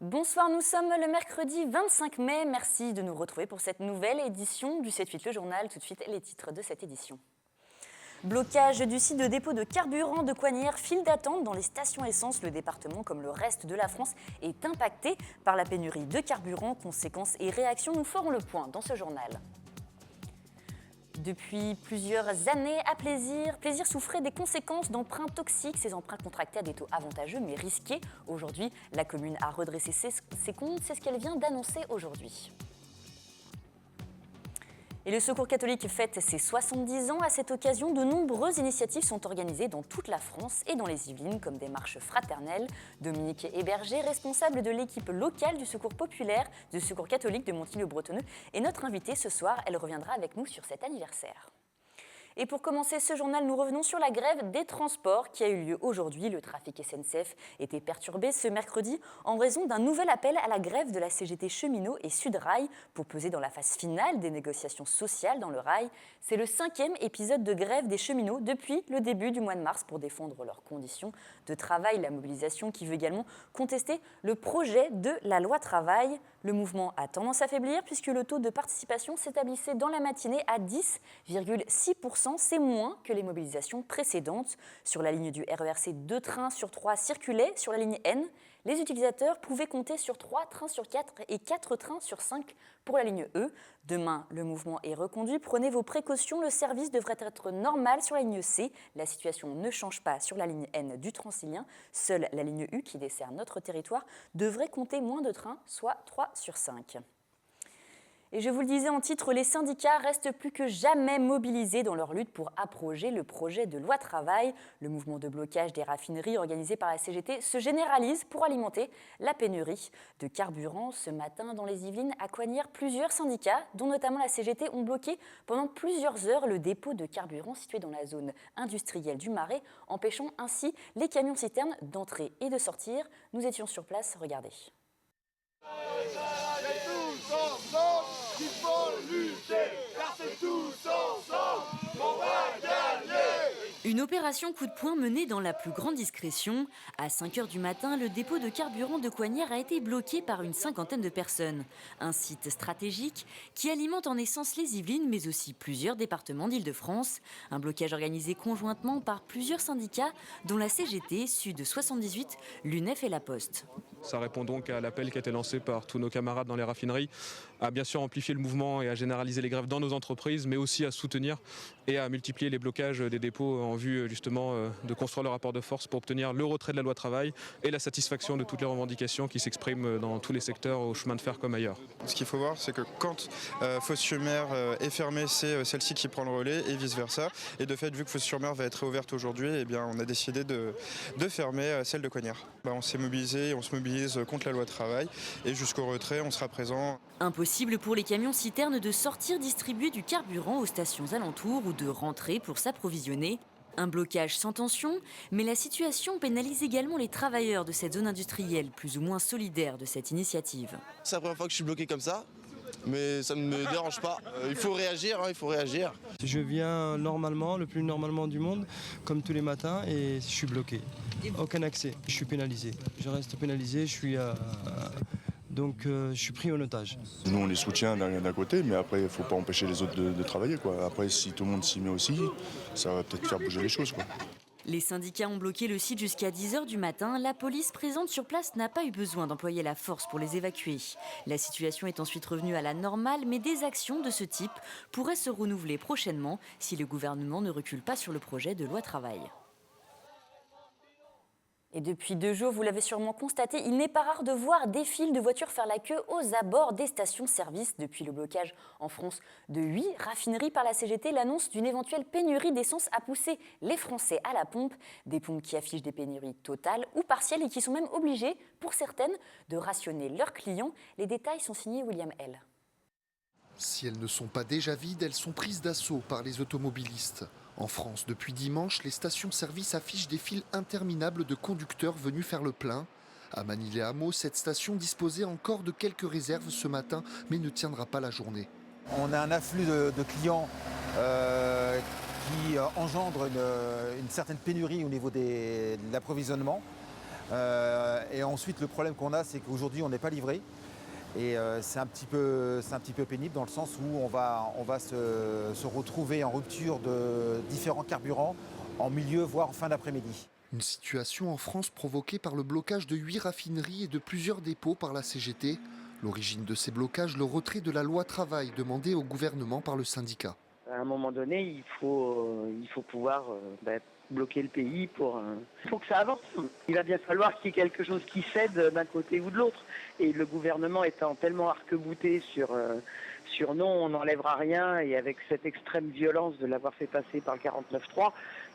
Bonsoir, nous sommes le mercredi 25 mai. Merci de nous retrouver pour cette nouvelle édition du 7-8 Le Journal. Tout de suite, les titres de cette édition. Blocage du site de dépôt de carburant de Coignières, file d'attente dans les stations essence. Le département, comme le reste de la France, est impacté par la pénurie de carburant. Conséquences et réactions, nous ferons le point dans ce journal. Depuis plusieurs années, à Plaisir souffrait des conséquences d'emprunts toxiques. Ces emprunts contractés à des taux avantageux mais risqués. Aujourd'hui, la commune a redressé ses comptes. C'est ce qu'elle vient d'annoncer aujourd'hui. Et le Secours catholique fête ses 70 ans. À cette occasion, de nombreuses initiatives sont organisées dans toute la France et dans les Yvelines, comme des marches fraternelles. Dominique Héberger, responsable de l'équipe locale du Secours populaire du Secours catholique de Montigny-le-Bretonneux, est notre invitée ce soir. Elle reviendra avec nous sur cet anniversaire. Et pour commencer ce journal, nous revenons sur la grève des transports qui a eu lieu aujourd'hui. Le trafic SNCF était perturbé ce mercredi en raison d'un nouvel appel à la grève de la CGT Cheminots et Sudrail pour peser dans la phase finale des négociations sociales dans le rail. C'est le 5e épisode de grève des cheminots depuis le début du mois de mars pour défendre leurs conditions de travail. La mobilisation qui veut également contester le projet de la loi travail. Le mouvement a tendance à faiblir puisque le taux de participation s'établissait dans la matinée à 10,6%. C'est moins que les mobilisations précédentes. Sur la ligne du RERC, 2 trains sur 3 circulaient. Sur la ligne N, les utilisateurs pouvaient compter sur 3 trains sur 4 et 4 trains sur 5 pour la ligne E. Demain, le mouvement est reconduit. Prenez vos précautions, le service devrait être normal sur la ligne C. La situation ne change pas sur la ligne N du Transilien. Seule la ligne U, qui dessert notre territoire, devrait compter moins de trains, soit 3 sur 5. Et je vous le disais en titre, les syndicats restent plus que jamais mobilisés dans leur lutte pour abroger le projet de loi travail. Le mouvement de blocage des raffineries organisé par la CGT se généralise pour alimenter la pénurie de carburant. Ce matin, dans les Yvelines, à Coignières, plusieurs syndicats, dont notamment la CGT, ont bloqué pendant plusieurs heures le dépôt de carburant situé dans la zone industrielle du Marais, empêchant ainsi les camions-citernes d'entrer et de sortir. Nous étions sur place, regardez. Il faut lutter, car c'est tous ensemble qu'on va gagner. Une opération coup de poing menée dans la plus grande discrétion. À 5h du matin, le dépôt de carburant de Coignières a été bloqué par une cinquantaine de personnes. Un site stratégique qui alimente en essence les Yvelines, mais aussi plusieurs départements d'Île-de-France. Un blocage organisé conjointement par plusieurs syndicats, dont la CGT, Sud 78, l'UNEF et la Poste. Ça répond donc à l'appel qui a été lancé par tous nos camarades dans les raffineries, à bien sûr amplifier le mouvement et à généraliser les grèves dans nos entreprises, mais aussi à soutenir et à multiplier les blocages des dépôts en vue justement de construire le rapport de force pour obtenir le retrait de la loi travail et la satisfaction de toutes les revendications qui s'expriment dans tous les secteurs, au chemin de fer comme ailleurs. Ce qu'il faut voir, c'est que quand Fos-sur-Mer est fermée, c'est celle-ci qui prend le relais et vice-versa. Et de fait, vu que Fos-sur-Mer va être réouverte aujourd'hui, eh bien, on a décidé de fermer celle de Coignières. On s'est mobilisé, on se mobilise contre la loi travail et jusqu'au retrait, on sera présent. Impossible pour les camions-citernes de sortir distribuer du carburant aux stations alentours ou de rentrer pour s'approvisionner. Un blocage sans tension, mais la situation pénalise également les travailleurs de cette zone industrielle, plus ou moins solidaire de cette initiative. C'est la première fois que je suis bloqué comme ça, mais ça ne me dérange pas. Il faut réagir, il faut réagir. Je viens normalement, le plus normalement du monde, comme tous les matins, et je suis bloqué. Aucun accès, je suis pénalisé. Je reste pénalisé, donc je suis pris en otage. Nous on les soutient d'un côté, mais après il ne faut pas empêcher les autres de travailler, quoi. Après si tout le monde s'y met aussi, ça va peut-être faire bouger les choses, quoi. Les syndicats ont bloqué le site jusqu'à 10h du matin. La police présente sur place n'a pas eu besoin d'employer la force pour les évacuer. La situation est ensuite revenue à la normale, mais des actions de ce type pourraient se renouveler prochainement si le gouvernement ne recule pas sur le projet de loi travail. Et depuis 2 jours, vous l'avez sûrement constaté, il n'est pas rare de voir des files de voitures faire la queue aux abords des stations-service. Depuis le blocage en France de 8 raffineries par la CGT, l'annonce d'une éventuelle pénurie d'essence a poussé les Français à la pompe. Des pompes qui affichent des pénuries totales ou partielles et qui sont même obligées, pour certaines, de rationner leurs clients. Les détails sont signés William L. Si elles ne sont pas déjà vides, elles sont prises d'assaut par les automobilistes. En France, depuis dimanche, les stations-service affichent des files interminables de conducteurs venus faire le plein, À Manille-les-Hameaux, cette station disposait encore de quelques réserves ce matin, mais ne tiendra pas la journée. On a un afflux de clients qui engendre une certaine pénurie au niveau de l'approvisionnement. Et ensuite, le problème qu'on a, c'est qu'aujourd'hui, on n'est pas livré. Et c'est un petit peu pénible dans le sens où on va se retrouver en rupture de différents carburants en milieu, voire en fin d'après-midi. Une situation en France provoquée par le blocage de 8 raffineries et de plusieurs dépôts par la CGT. L'origine de ces blocages, le retrait de la loi travail demandé au gouvernement par le syndicat. À un moment donné, il faut pouvoir bloquer le pays pour que ça avance. Il va bien falloir qu'il y ait quelque chose qui cède d'un côté ou de l'autre. Et le gouvernement étant tellement arc-bouté sur non, on n'enlèvera rien, et avec cette extrême violence de l'avoir fait passer par le 49.3,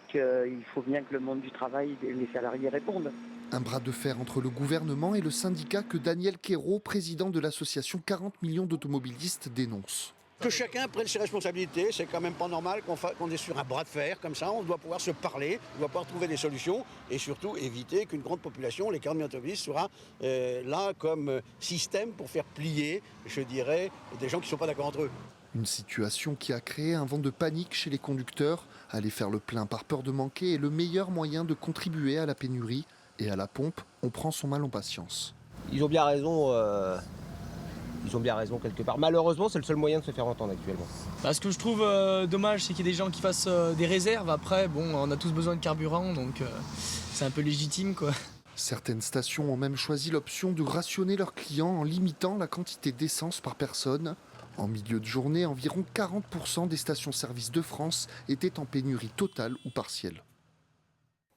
qu'il faut bien que le monde du travail et les salariés répondent. Un bras de fer entre le gouvernement et le syndicat que Daniel Quérault, président de l'association 40 millions d'automobilistes, dénonce. Que chacun prenne ses responsabilités, c'est quand même pas normal qu'on est sur un bras de fer comme ça, on doit pouvoir se parler, on doit pouvoir trouver des solutions et surtout éviter qu'une grande population, les 40 millions d'automobilistes, sera là comme système pour faire plier, je dirais, des gens qui ne sont pas d'accord entre eux. Une situation qui a créé un vent de panique chez les conducteurs. Aller faire le plein par peur de manquer est le meilleur moyen de contribuer à la pénurie. Et à la pompe, on prend son mal en patience. Ils ont bien raison. Ils ont bien raison quelque part. Malheureusement, c'est le seul moyen de se faire entendre actuellement. Ce que je trouve dommage, c'est qu'il y ait des gens qui fassent des réserves. Après, bon, on a tous besoin de carburant, donc c'est un peu légitime, quoi. Certaines stations ont même choisi l'option de rationner leurs clients en limitant la quantité d'essence par personne. En milieu de journée, environ 40% des stations-service de France étaient en pénurie totale ou partielle.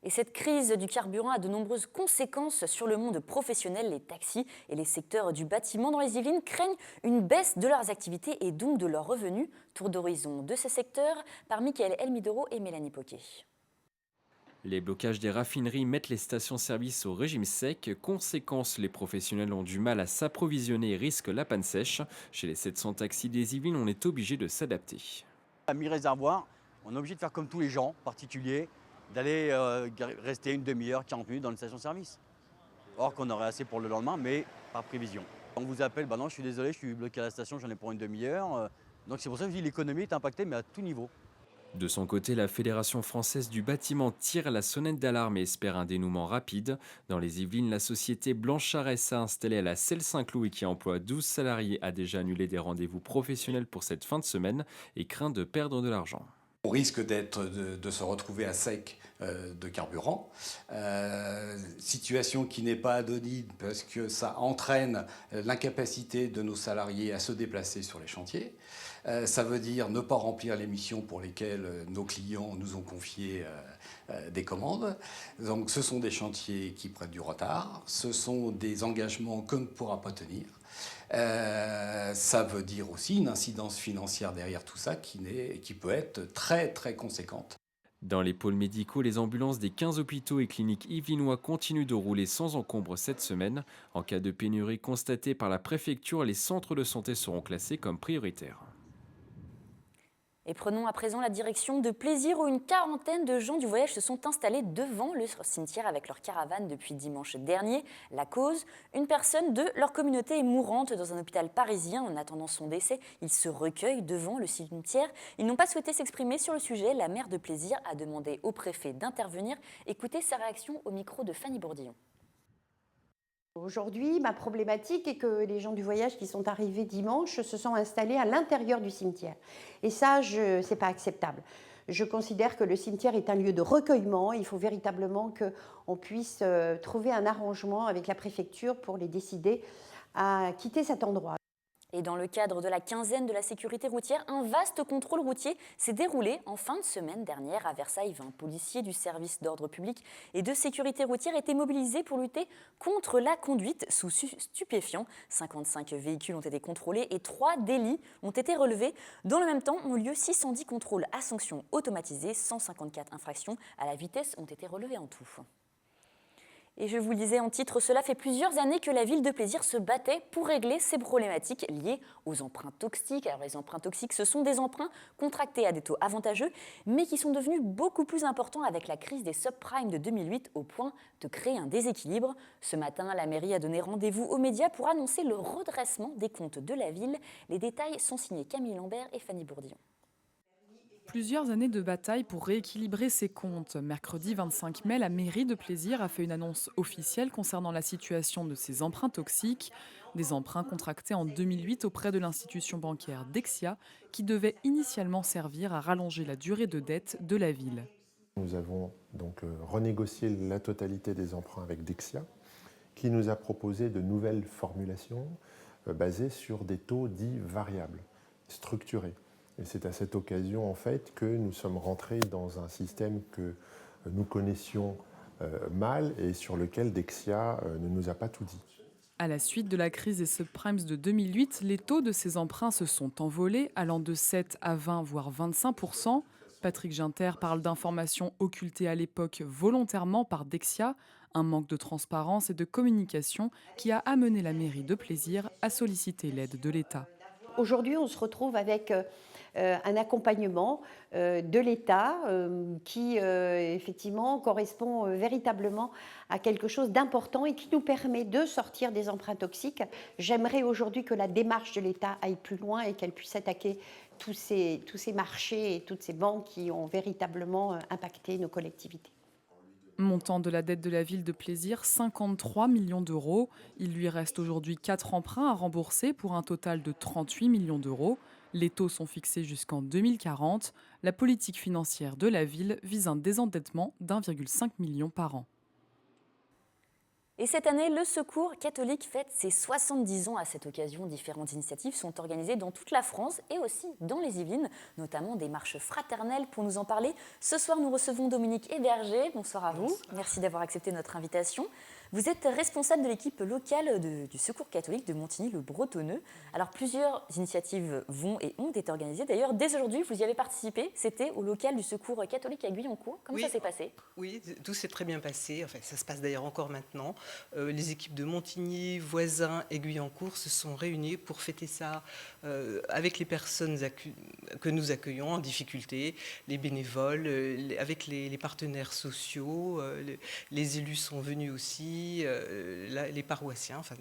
Et cette crise du carburant a de nombreuses conséquences sur le monde professionnel. Les taxis et les secteurs du bâtiment dans les Yvelines craignent une baisse de leurs activités et donc de leurs revenus. Tour d'horizon de ces secteurs par Mickaël Elmidoro et Mélanie Poquet. Les blocages des raffineries mettent les stations-service au régime sec. Conséquence, les professionnels ont du mal à s'approvisionner et risquent la panne sèche. Chez les 700 taxis des Yvelines, on est obligé de s'adapter. À mi-réservoir, on est obligé de faire comme tous les gens particuliers, d'aller rester une demi-heure, 40 minutes dans une station-service. Or qu'on aurait assez pour le lendemain, mais par prévision. On vous appelle, non, je suis désolé, je suis bloqué à la station, j'en ai pour une demi-heure. Donc c'est pour ça que je dis que l'économie est impactée, mais à tout niveau. De son côté, la Fédération française du bâtiment tire la sonnette d'alarme et espère un dénouement rapide. Dans les Yvelines, la société Blanchard SA installée à la Selle Saint-Cloud et qui emploie 12 salariés a déjà annulé des rendez-vous professionnels pour cette fin de semaine et craint de perdre de l'argent. On risque de se retrouver à sec de carburant, situation qui n'est pas anodine parce que ça entraîne l'incapacité de nos salariés à se déplacer sur les chantiers. Ça veut dire ne pas remplir les missions pour lesquelles nos clients nous ont confié des commandes. Donc ce sont des chantiers qui prennent du retard, ce sont des engagements qu'on ne pourra pas tenir. Ça veut dire aussi une incidence financière derrière tout ça qui peut être très très conséquente. Dans les pôles médicaux, les ambulances des 15 hôpitaux et cliniques yvelinois continuent de rouler sans encombre cette semaine. En cas de pénurie constatée par la préfecture, les centres de santé seront classés comme prioritaires. Et prenons à présent la direction de Plaisir où une quarantaine de gens du voyage se sont installés devant le cimetière avec leur caravane depuis dimanche dernier. La cause, une personne de leur communauté est mourante dans un hôpital parisien. En attendant son décès, ils se recueillent devant le cimetière. Ils n'ont pas souhaité s'exprimer sur le sujet. La maire de Plaisir a demandé au préfet d'intervenir. Écoutez sa réaction au micro de Fanny Bourdillon. Aujourd'hui, ma problématique est que les gens du voyage qui sont arrivés dimanche se sont installés à l'intérieur du cimetière. Et ça, ce n'est pas acceptable. Je considère que le cimetière est un lieu de recueillement. Il faut véritablement qu'on puisse trouver un arrangement avec la préfecture pour les décider à quitter cet endroit. Et dans le cadre de la quinzaine de la sécurité routière, un vaste contrôle routier s'est déroulé en fin de semaine dernière à Versailles. 20 policiers du service d'ordre public et de sécurité routière étaient mobilisés pour lutter contre la conduite sous stupéfiants. 55 véhicules ont été contrôlés et 3 délits ont été relevés. Dans le même temps, ont lieu 610 contrôles à sanctions automatisées. 154 infractions à la vitesse ont été relevées en tout. Et je vous le disais en titre, cela fait plusieurs années que la ville de Plaisir se battait pour régler ces problématiques liées aux emprunts toxiques. Alors les emprunts toxiques, ce sont des emprunts contractés à des taux avantageux, mais qui sont devenus beaucoup plus importants avec la crise des subprimes de 2008 au point de créer un déséquilibre. Ce matin, la mairie a donné rendez-vous aux médias pour annoncer le redressement des comptes de la ville. Les détails sont signés Camille Lambert et Fanny Bourdillon. Plusieurs années de bataille pour rééquilibrer ses comptes. Mercredi 25 mai, la mairie de Plaisir a fait une annonce officielle concernant la situation de ses emprunts toxiques. Des emprunts contractés en 2008 auprès de l'institution bancaire Dexia, qui devait initialement servir à rallonger la durée de dette de la ville. Nous avons donc renégocié la totalité des emprunts avec Dexia, qui nous a proposé de nouvelles formulations basées sur des taux dits variables, structurés. Et c'est à cette occasion en fait que nous sommes rentrés dans un système que nous connaissions mal et sur lequel Dexia ne nous a pas tout dit. À la suite de la crise des subprimes de 2008, les taux de ces emprunts se sont envolés, allant de 7 à 20 voire 25%. Patrick Ginter parle d'informations occultées à l'époque volontairement par Dexia, un manque de transparence et de communication qui a amené la mairie de Plaisir à solliciter l'aide de l'État. Aujourd'hui, on se retrouve avec un accompagnement de l'État qui effectivement correspond véritablement à quelque chose d'important et qui nous permet de sortir des emprunts toxiques. J'aimerais aujourd'hui que la démarche de l'État aille plus loin et qu'elle puisse attaquer tous ces marchés et toutes ces banques qui ont véritablement impacté nos collectivités. Montant de la dette de la ville de Plaisir, 53 millions d'euros. Il lui reste aujourd'hui 4 emprunts à rembourser pour un total de 38 millions d'euros. Les taux sont fixés jusqu'en 2040. La politique financière de la ville vise un désendettement d'1,5 million par an. Et cette année, le Secours catholique fête ses 70 ans. À cette occasion, différentes initiatives sont organisées dans toute la France et aussi dans les Yvelines, notamment des marches fraternelles. Pour nous en parler, ce soir, nous recevons Dominique Héberger. Bonsoir à vous. Bonsoir. Merci d'avoir accepté notre invitation. Vous êtes responsable de l'équipe locale du Secours catholique de Montigny-le-Bretonneux. Alors, plusieurs initiatives vont et ont été organisées. D'ailleurs, dès aujourd'hui, vous y avez participé. C'était au local du Secours catholique à Guyancourt. Comment ça s'est passé ? Oui, tout s'est très bien passé. Enfin, ça se passe d'ailleurs encore maintenant. Les équipes de Montigny, Voisins et Guyancourt se sont réunies pour fêter ça avec les personnes que nous accueillons en difficulté, les bénévoles, avec les partenaires sociaux. Les élus sont venus aussi. Les paroissiens. Enfin,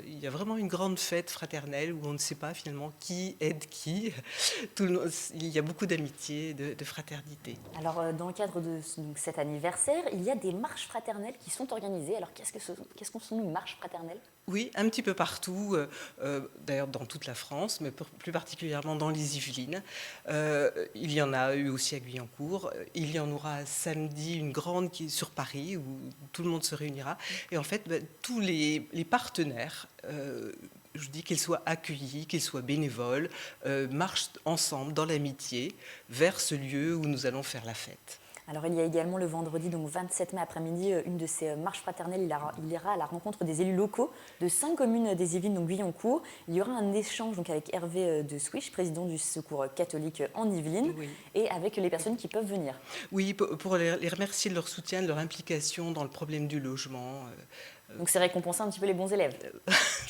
il y a vraiment une grande fête fraternelle où on ne sait pas finalement qui aide qui. Il y a beaucoup d'amitié, de fraternité. Alors, dans le cadre de cet anniversaire, il y a des marches fraternelles qui sont organisées. Alors, qu'est-ce qu'on sont une marche fraternelle ? Oui, un petit peu partout, d'ailleurs dans toute la France, mais plus particulièrement dans les Yvelines. Il y en a eu aussi à Guyancourt. Il y en aura samedi une grande qui est sur Paris où tout le monde se réunira. Et en fait, tous les partenaires, je dis qu'ils soient accueillis, qu'ils soient bénévoles, marchent ensemble dans l'amitié vers ce lieu où nous allons faire la fête. Alors, il y a également le vendredi, donc 27 mai après-midi, une de ces marches fraternelles. Il ira à la rencontre des élus locaux de 5 communes des Yvelines, donc Guyancourt. Il y aura un échange donc, avec Hervé de Swish, président du Secours catholique en Yvelines, oui. Et avec les personnes qui peuvent venir. Oui, pour les remercier de leur soutien, de leur implication dans le problème du logement. Donc c'est récompenser un petit peu les bons élèves.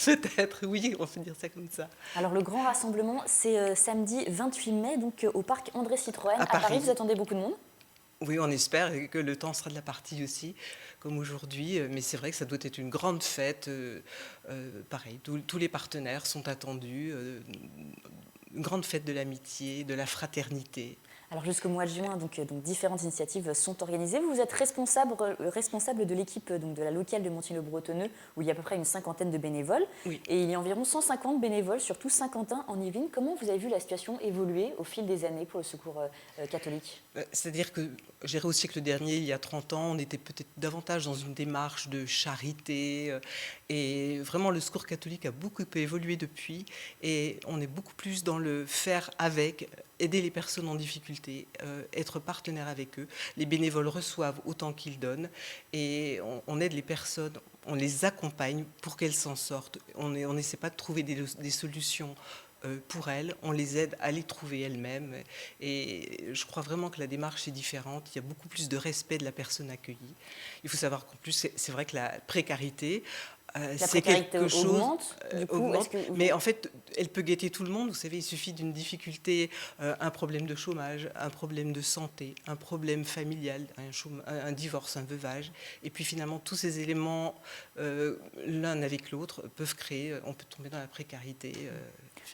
Peut-être, oui, on peut dire ça comme ça. Alors le grand rassemblement, c'est samedi 28 mai, donc au parc André Citroën. À Paris, vous attendez beaucoup de monde ? Oui, on espère que le temps sera de la partie aussi, comme aujourd'hui. Mais c'est vrai que ça doit être une grande fête. Pareil, tous les partenaires sont attendus. Une grande fête de l'amitié, de la fraternité. Alors jusqu'au mois de juin, donc différentes initiatives sont organisées. Vous êtes responsable de l'équipe de la locale de Montigny-le-Bretonneux, où il y a à peu près une cinquantaine de bénévoles. Oui. Et il y a environ 150 bénévoles, surtout Saint-Quentin en Yvelines. Comment vous avez vu la situation évoluer au fil des années pour le Secours catholique ? C'est-à-dire que, je dirais au siècle dernier, il y a 30 ans, on était peut-être davantage dans une démarche de charité. Et vraiment, le Secours catholique a beaucoup évolué depuis. Et on est beaucoup plus dans le faire avec, aider les personnes en difficulté, être partenaire avec eux. Les bénévoles reçoivent autant qu'ils donnent et on aide les personnes, on les accompagne pour qu'elles s'en sortent. On n'essaie pas de trouver des solutions pour elles, on les aide à les trouver elles-mêmes. Et je crois vraiment que la démarche est différente. Il y a beaucoup plus de respect de la personne accueillie. Il faut savoir qu'en plus, c'est vrai que la précarité, c'est quelque chose augmente, du coup, augmente, mais en fait, elle peut guetter tout le monde. Vous savez, il suffit d'une difficulté, un problème de chômage, un problème de santé, un problème familial, un divorce, un veuvage. Et puis finalement, tous ces éléments, l'un avec l'autre, peuvent créer, on peut tomber dans la précarité.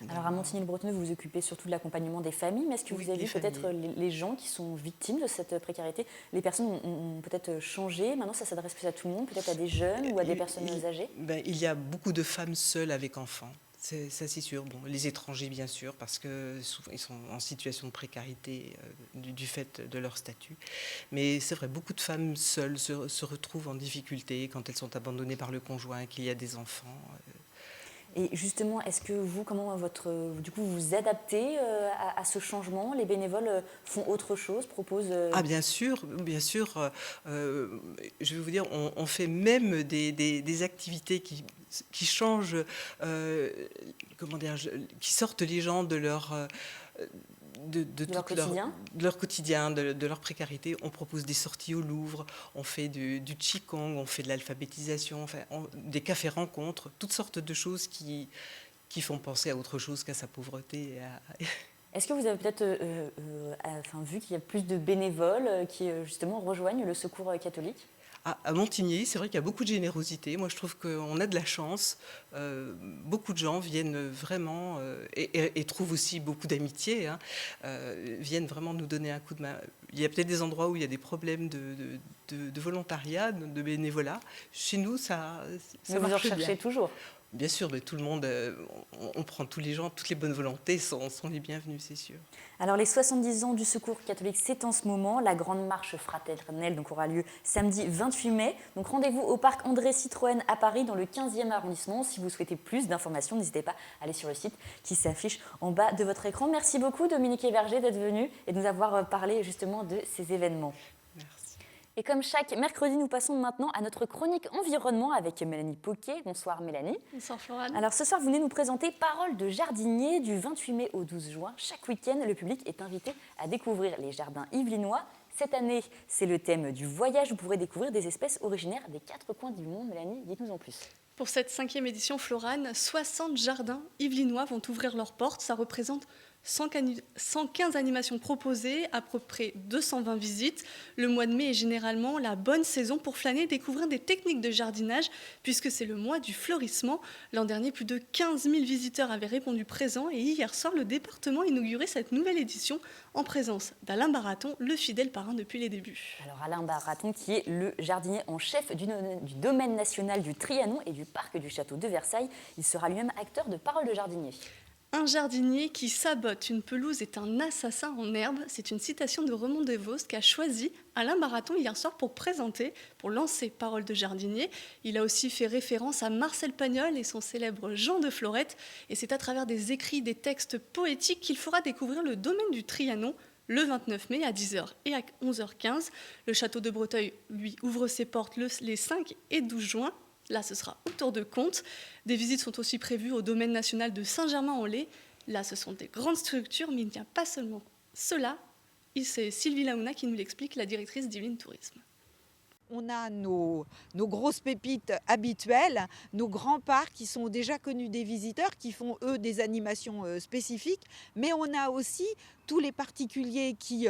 Alors à Montigny-le-Bretonneux, vous vous occupez surtout de l'accompagnement des familles, mais est-ce que vous avez vu peut-être les gens qui sont victimes de cette précarité? Les personnes ont peut-être changé, maintenant ça s'adresse plus à tout le monde, peut-être à des jeunes ou à des personnes âgées? Il y a beaucoup de femmes seules avec enfants. Ça, c'est sûr. Bon, les étrangers, bien sûr, parce que souvent, ils sont en situation de précarité du fait de leur statut. Mais c'est vrai, beaucoup de femmes seules se retrouvent en difficulté quand elles sont abandonnées par le conjoint, qu'il y a des enfants. Et justement, est-ce que vous, du coup, vous vous adaptez à ce changement? Les bénévoles font autre chose, proposent... Ah bien sûr, bien sûr. Je vais vous dire, on fait même des activités qui changent, comment dire, qui sortent les gens de leur... De leur quotidien, de leur précarité. On propose des sorties au Louvre, on fait du Qigong, on fait de l'alphabétisation, des cafés-rencontres, toutes sortes de choses qui font penser à autre chose qu'à sa pauvreté. Est-ce que vous avez peut-être vu qu'il y a plus de bénévoles qui justement rejoignent le Secours catholique? À Montigny, c'est vrai qu'il y a beaucoup de générosité. Moi, je trouve qu'on a de la chance. Beaucoup de gens viennent vraiment, et trouvent aussi beaucoup d'amitié, viennent vraiment nous donner un coup de main. Il y a peut-être des endroits où il y a des problèmes de volontariat, de bénévolat. Chez nous, ça marche bien. Vous en recherchez toujours? Bien sûr, mais tout le monde, on prend tous les gens, toutes les bonnes volontés sont les bienvenues, c'est sûr. Alors les 70 ans du Secours catholique, c'est en ce moment. La grande marche fraternelle aura lieu samedi 28 mai. Donc rendez-vous au parc André Citroën à Paris, dans le 15e arrondissement. Si vous souhaitez plus d'informations, n'hésitez pas à aller sur le site qui s'affiche en bas de votre écran. Merci beaucoup Dominique Héberger d'être venu et de nous avoir parlé justement de ces événements. Et comme chaque mercredi, nous passons maintenant à notre chronique environnement avec Mélanie Poquet. Bonsoir Mélanie. Bonsoir Florane. Alors ce soir, vous venez nous présenter Paroles de jardinier du 28 mai au 12 juin. Chaque week-end, le public est invité à découvrir les jardins yvelinois. Cette année, c'est le thème du voyage. Vous pourrez découvrir des espèces originaires des 4 coins du monde. Mélanie, dites-nous en plus. Pour cette 5e édition, Florane, 60 jardins yvelinois vont ouvrir leurs portes. Ça représente 115 animations proposées, à peu près 220 visites. Le mois de mai est généralement la bonne saison pour flâner et découvrir des techniques de jardinage, puisque c'est le mois du fleurissement. L'an dernier, plus de 15 000 visiteurs avaient répondu présent et hier soir, le département inaugurait cette nouvelle édition en présence d'Alain Baraton, le fidèle parrain depuis les débuts. Alors Alain Baraton, qui est le jardinier en chef du domaine national du Trianon et du parc du château de Versailles, il sera lui-même acteur de Paroles de jardinier. Un jardinier qui sabote une pelouse est un assassin en herbe. C'est une citation de Raymond Devos qu'a choisi Alain Baraton hier soir pour lancer Paroles de jardinier. Il a aussi fait référence à Marcel Pagnol et son célèbre Jean de Florette. Et c'est à travers des écrits, des textes poétiques qu'il fera découvrir le domaine du Trianon le 29 mai à 10h et à 11h15. Le château de Breteuil, lui, ouvre ses portes les 5 et 12 juin. Là, ce sera autour de Comte. Des visites sont aussi prévues au domaine national de Saint-Germain-en-Laye. Là, ce sont des grandes structures, mais il n'y a pas seulement cela. C'est Sylvie Laouna qui nous l'explique, la directrice d'Yvelines Tourisme. On a nos grosses pépites habituelles, nos grands parcs qui sont déjà connus des visiteurs, qui font eux des animations spécifiques, mais on a aussi tous les particuliers qui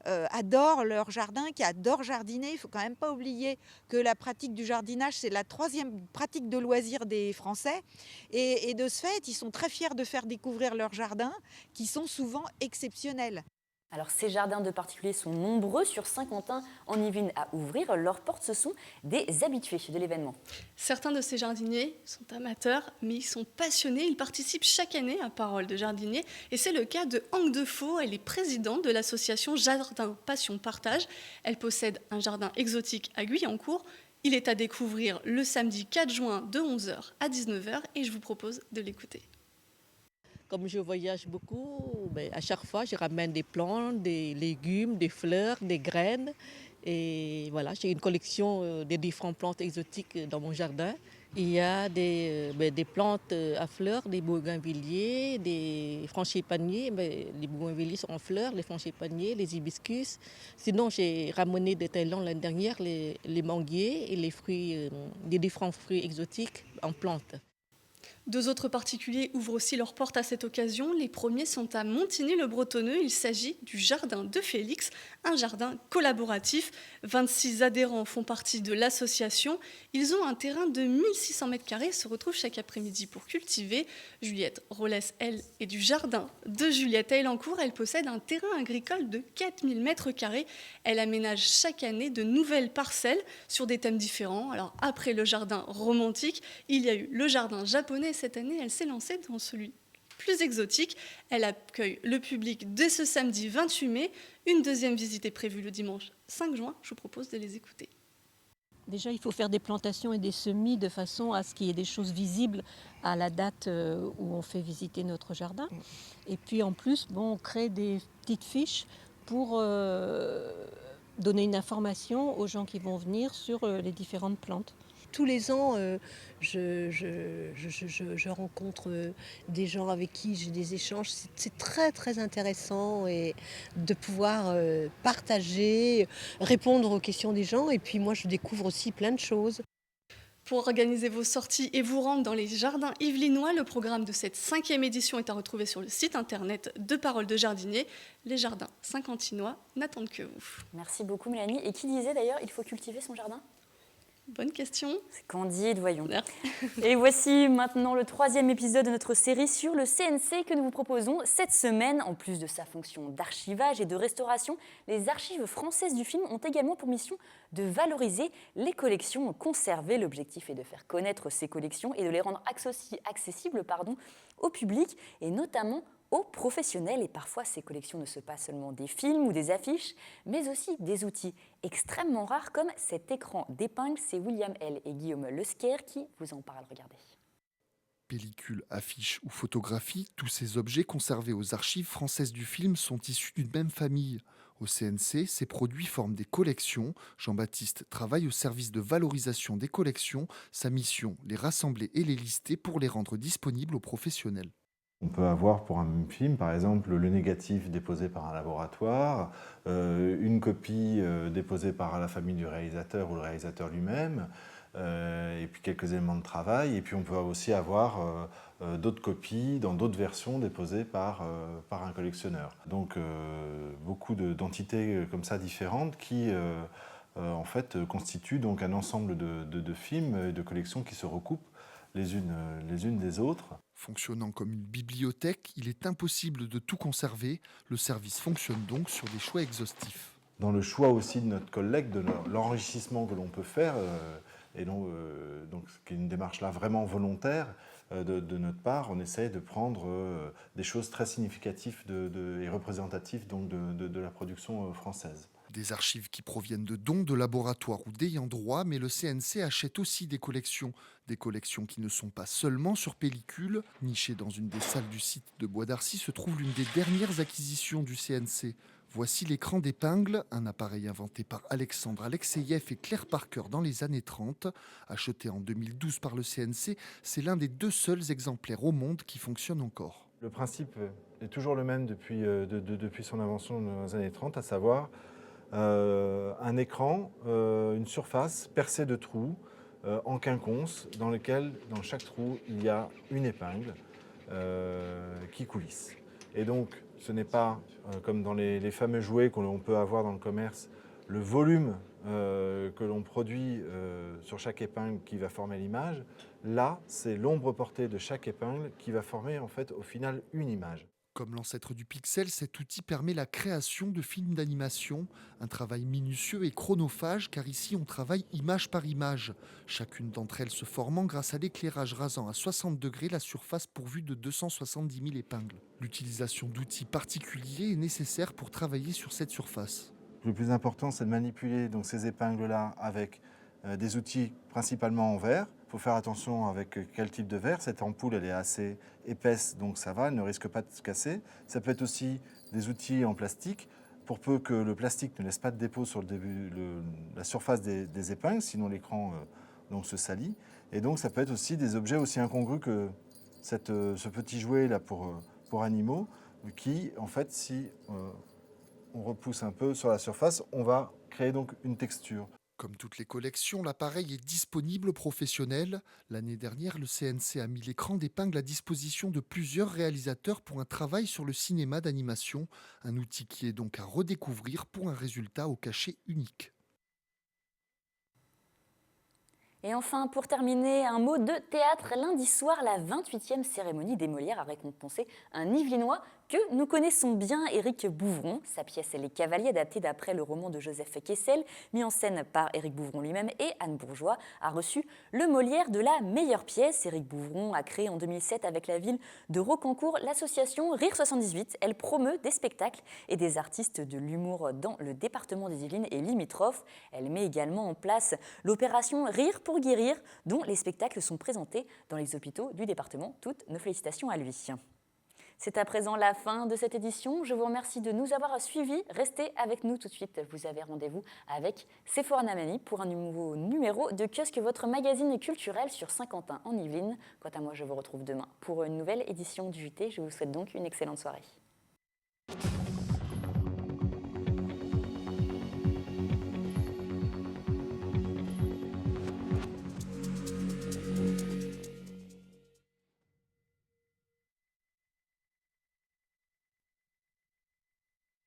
adorent leur jardin, qui adorent jardiner. Il ne faut quand même pas oublier que la pratique du jardinage, c'est la 3e pratique de loisir des Français. Et de ce fait, ils sont très fiers de faire découvrir leurs jardins, qui sont souvent exceptionnels. Alors ces jardins de particuliers sont nombreux sur Saint-Quentin en Yvelines à ouvrir leurs portes. Ce sont des habitués de l'événement. Certains de ces jardiniers sont amateurs, mais ils sont passionnés. Ils participent chaque année à Paroles de jardinier. Et c'est le cas de Hank Defaux. Elle est présidente de l'association Jardin Passion Partage. Elle possède un jardin exotique à Guyancourt. Il est à découvrir le samedi 4 juin de 11h à 19h et je vous propose de l'écouter. Comme je voyage beaucoup, à chaque fois, je ramène des plantes, des légumes, des fleurs, des graines. Et voilà, j'ai une collection de différentes plantes exotiques dans mon jardin Il y a des plantes à fleurs, des bougainvilliers, des frangipaniers. Les bougainvilliers sont en fleurs, les frangipaniers, les hibiscus. Sinon, j'ai ramené de Thaïlande l'année dernière les manguiers et les fruits, des différents fruits exotiques en plantes. 2 autres particuliers ouvrent aussi leurs portes à cette occasion. Les premiers sont à Montigny-le-Bretonneux. Il s'agit du jardin de Félix, un jardin collaboratif. 26 adhérents font partie de l'association. Ils ont un terrain de 1600 m² et se retrouvent chaque après-midi pour cultiver. Juliette Rollès, elle, est du jardin de Juliette Aylancourt. Elle possède un terrain agricole de 4000 m². Elle aménage chaque année de nouvelles parcelles sur des thèmes différents. Alors, après le jardin romantique, il y a eu le jardin japonais. Cette année, elle s'est lancée dans celui plus exotique. Elle accueille le public dès ce samedi 28 mai. Une deuxième visite est prévue le dimanche 5 juin. Je vous propose de les écouter. Déjà, il faut faire des plantations et des semis de façon à ce qu'il y ait des choses visibles à la date où on fait visiter notre jardin. Et puis en plus, on crée des petites fiches pour donner une information aux gens qui vont venir sur les différentes plantes. Tous les ans, je rencontre des gens avec qui j'ai des échanges. C'est très très intéressant et de pouvoir partager, répondre aux questions des gens. Et puis moi, je découvre aussi plein de choses. Pour organiser vos sorties et vous rendre dans les jardins yvelinois, le programme de cette 5e édition est à retrouver sur le site internet de Paroles de Jardinier. Les jardins saint-quentinois n'attendent que vous. Merci beaucoup Mélanie. Et qui disait d'ailleurs il faut cultiver son jardin ? Bonne question. C'est Candide, voyons. Et voici maintenant le 3e épisode de notre série sur le CNC que nous vous proposons cette semaine. En plus de sa fonction d'archivage et de restauration, les archives françaises du film ont également pour mission de valoriser les collections conservées. L'objectif est de faire connaître ces collections et de les rendre accessibles au public et notamment aux professionnels. Et parfois, ces collections ne sont pas seulement des films ou des affiches, mais aussi des outils extrêmement rares comme cet écran d'épingle. C'est William L. et Guillaume Lesquer qui vous en parlent. Regardez. Pellicules, affiches ou photographies, tous ces objets conservés aux archives françaises du film sont issus d'une même famille. Au CNC, ces produits forment des collections. Jean-Baptiste travaille au service de valorisation des collections. Sa mission, les rassembler et les lister pour les rendre disponibles aux professionnels. On peut avoir pour un même film, par exemple, le négatif déposé par un laboratoire, une copie déposée par la famille du réalisateur ou le réalisateur lui-même, et puis quelques éléments de travail. Et puis on peut aussi avoir d'autres copies dans d'autres versions déposées par un collectionneur. Donc beaucoup d'entités comme ça différentes qui en fait constituent donc un ensemble de films et de collections qui se recoupent les unes des autres. Fonctionnant comme une bibliothèque, il est impossible de tout conserver. Le service fonctionne donc sur des choix exhaustifs. Dans le choix aussi de notre collecte, de l'enrichissement que l'on peut faire, et donc qui est une démarche là vraiment volontaire de notre part, on essaie de prendre des choses très significatives et représentatives donc de la production française. Des archives qui proviennent de dons de laboratoires ou d'ayants droit, mais le CNC achète aussi des collections qui ne sont pas seulement sur pellicule. Nichée dans une des salles du site de Bois d'Arcy se trouve l'une des dernières acquisitions du CNC. Voici l'écran d'épingle, un appareil inventé par Alexandre Alexeyev et Claire Parker dans les années 30. Acheté en 2012 par le CNC, c'est l'un des 2 seuls exemplaires au monde qui fonctionne encore. Le principe est toujours le même depuis son invention dans les années 30, à savoir un écran, une surface percée de trous en quinconce dans lequel, dans chaque trou, il y a une épingle qui coulisse. Et donc, ce n'est pas comme dans les fameux jouets que l'on peut avoir dans le commerce, le volume que l'on produit sur chaque épingle qui va former l'image. Là, c'est l'ombre portée de chaque épingle qui va former en fait au final une image. Comme l'ancêtre du pixel, cet outil permet la création de films d'animation, un travail minutieux et chronophage car ici on travaille image par image, chacune d'entre elles se formant grâce à l'éclairage rasant à 60 degrés la surface pourvue de 270 000 épingles. L'utilisation d'outils particuliers est nécessaire pour travailler sur cette surface. Le plus important, c'est de manipuler donc, ces épingles-là avec des outils principalement en verre. Il faut faire attention avec quel type de verre. Cette ampoule, elle est assez épaisse, donc ça va, elle ne risque pas de se casser. Ça peut être aussi des outils en plastique, pour peu que le plastique ne laisse pas de dépôt sur la surface des épingles, sinon l'écran donc se salit. Et donc ça peut être aussi des objets aussi incongrus que ce petit jouet là pour animaux, qui en fait si on repousse un peu sur la surface, on va créer donc une texture. Comme toutes les collections, l'appareil est disponible aux professionnels. L'année dernière, le CNC a mis l'écran d'épingle à disposition de plusieurs réalisateurs pour un travail sur le cinéma d'animation, un outil qui est donc à redécouvrir pour un résultat au cachet unique. Et enfin, pour terminer, un mot de théâtre. Lundi soir, la 28e cérémonie des Molières a récompensé un Yvelinois que nous connaissons bien, Éric Bouvron. Sa pièce Les Cavaliers, adaptée d'après le roman de Joseph Kessel, mis en scène par Éric Bouvron lui-même et Anne Bourgeois, a reçu le Molière de la meilleure pièce. Éric Bouvron a créé en 2007 avec la ville de Rocancourt l'association Rire 78. Elle promeut des spectacles et des artistes de l'humour dans le département des Yvelines et limitrophes. Elle met également en place l'opération Rire pour guérir, dont les spectacles sont présentés dans les hôpitaux du département. Toutes nos félicitations à lui. C'est à présent la fin de cette édition. Je vous remercie de nous avoir suivis. Restez avec nous tout de suite. Vous avez rendez-vous avec Sephora Namani pour un nouveau numéro de Kiosque, votre magazine culturel sur Saint-Quentin en Yvelines. Quant à moi, je vous retrouve demain pour une nouvelle édition du JT. Je vous souhaite donc une excellente soirée.